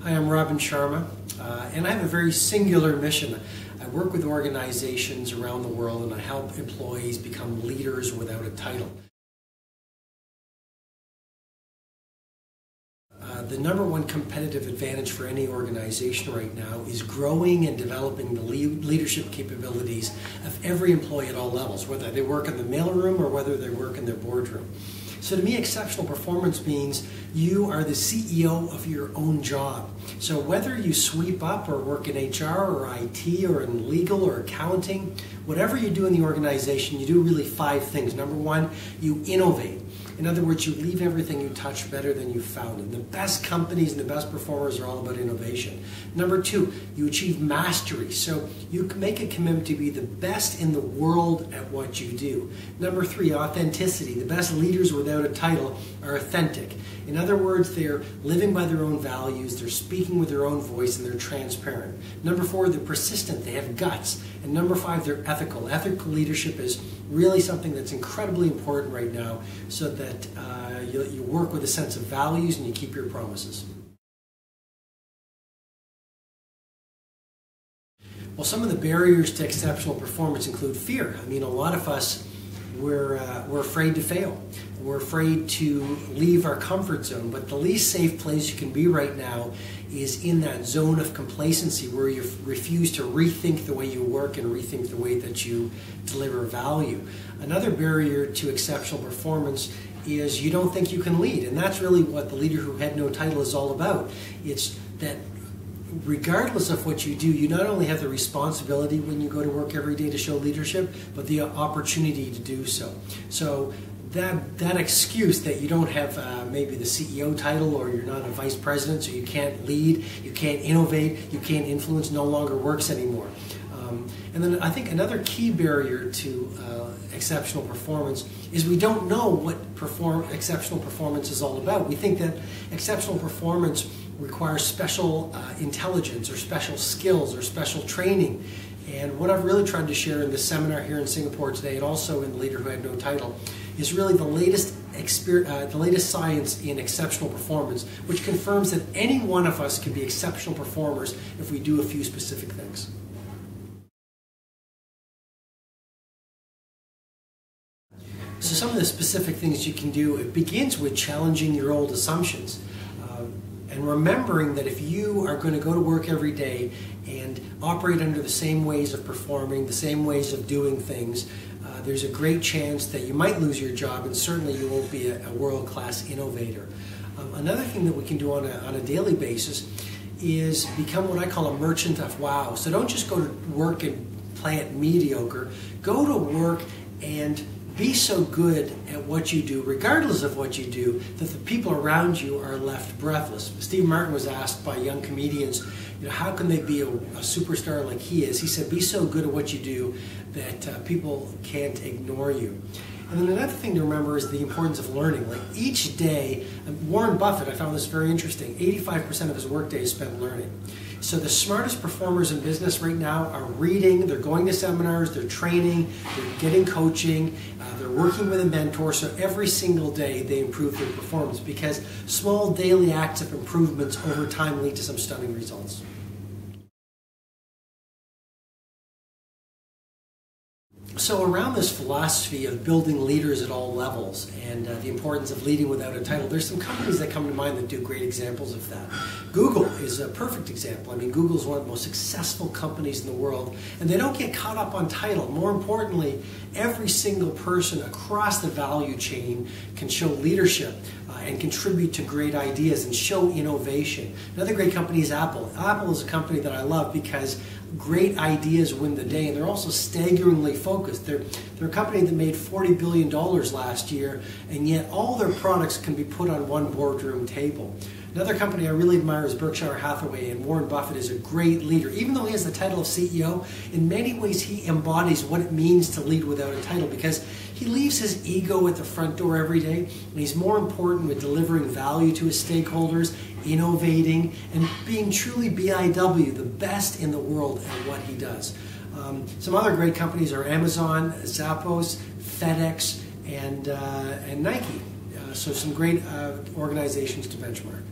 Hi, I'm Robin Sharma, and I have a very singular mission. I work with organizations around the world and I help employees become leaders without a title. The number one competitive advantage for any organization right now is growing and developing the leadership capabilities of every employee at all levels, whether they work in the mailroom or whether they work in their boardroom. So to me, exceptional performance means you are the CEO of your own job. So whether you sweep up or work in HR or IT or in legal or accounting, whatever you do in the organization, you do really 5 things. Number 1, you innovate. In other words, you leave everything you touch better than you found it. The best companies and the best performers are all about innovation. Number 2, you achieve mastery. So you make a commitment to be the best in the world at what you do. Number 3, authenticity. The best leaders without a title are authentic. In other words, they're living by their own values, they're speaking with their own voice, and they're transparent. Number 4, they're persistent, they have guts. And number 5, they're ethical. Ethical leadership is really something that's incredibly important right now, so that you work with a sense of values and you keep your promises. Well, some of the barriers to exceptional performance include fear. I mean, a lot of us, we're afraid to fail. We're afraid to leave our comfort zone, but the least safe place you can be right now is in that zone of complacency where you refuse to rethink the way you work and rethink the way that you deliver value. Another barrier to exceptional performance is you don't think you can lead, and that's really what the leader who had no title is all about. It's that regardless of what you do, you not only have the responsibility when you go to work every day to show leadership, but the opportunity to do so. So that excuse that you don't have maybe the CEO title, or you're not a vice president, so you can't lead, you can't innovate, you can't influence, no longer works anymore. And then I think another key barrier to exceptional performance is we don't know what exceptional performance is all about. We think that exceptional performance requires special intelligence or special skills or special training. And what I've really tried to share in this seminar here in Singapore today, and also in The Leader Who Had No Title, is really the latest science in exceptional performance, which confirms that any one of us can be exceptional performers if we do a few specific things. So some of the specific things you can do, it begins with challenging your old assumptions. And remembering that if you are going to go to work every day and operate under the same ways of performing, the same ways of doing things, there's a great chance that you might lose your job, and certainly you won't be a world-class innovator. Another thing that we can do on a daily basis is become what I call a merchant of wow. So don't just go to work and play it mediocre. Go to work and be so good at what you do, regardless of what you do, that the people around you are left breathless. Steve Martin was asked by young comedians, how can they be a superstar like he is? He said, be so good at what you do that people can't ignore you. And then another thing to remember is the importance of learning. Like each day, Warren Buffett, I found this very interesting, 85% of his workday is spent learning. So the smartest performers in business right now are reading, they're going to seminars, they're training, they're getting coaching, they're working with a mentor, so every single day they improve their performance, because small daily acts of improvements over time lead to some stunning results. So around this philosophy of building leaders at all levels and the importance of leading without a title, there's some companies that come to mind that do great examples of that. Google is a perfect example. I mean, Google is one of the most successful companies in the world, and they don't get caught up on title. More importantly, every single person across the value chain can show leadership and contribute to great ideas and show innovation. Another great company is Apple. Apple is a company that I love because great ideas win the day, and they're also staggeringly focused. They're a company that made $40 billion last year, and yet all their products can be put on one boardroom table. Another company I really admire is Berkshire Hathaway, and Warren Buffett is a great leader. Even though he has the title of CEO, in many ways he embodies what it means to lead without a title, because he leaves his ego at the front door every day, and he's more important with delivering value to his stakeholders, innovating, and being truly BIW, the best in the world at what he does. Some other great companies are Amazon, Zappos, FedEx, and Nike. So some great organizations to benchmark.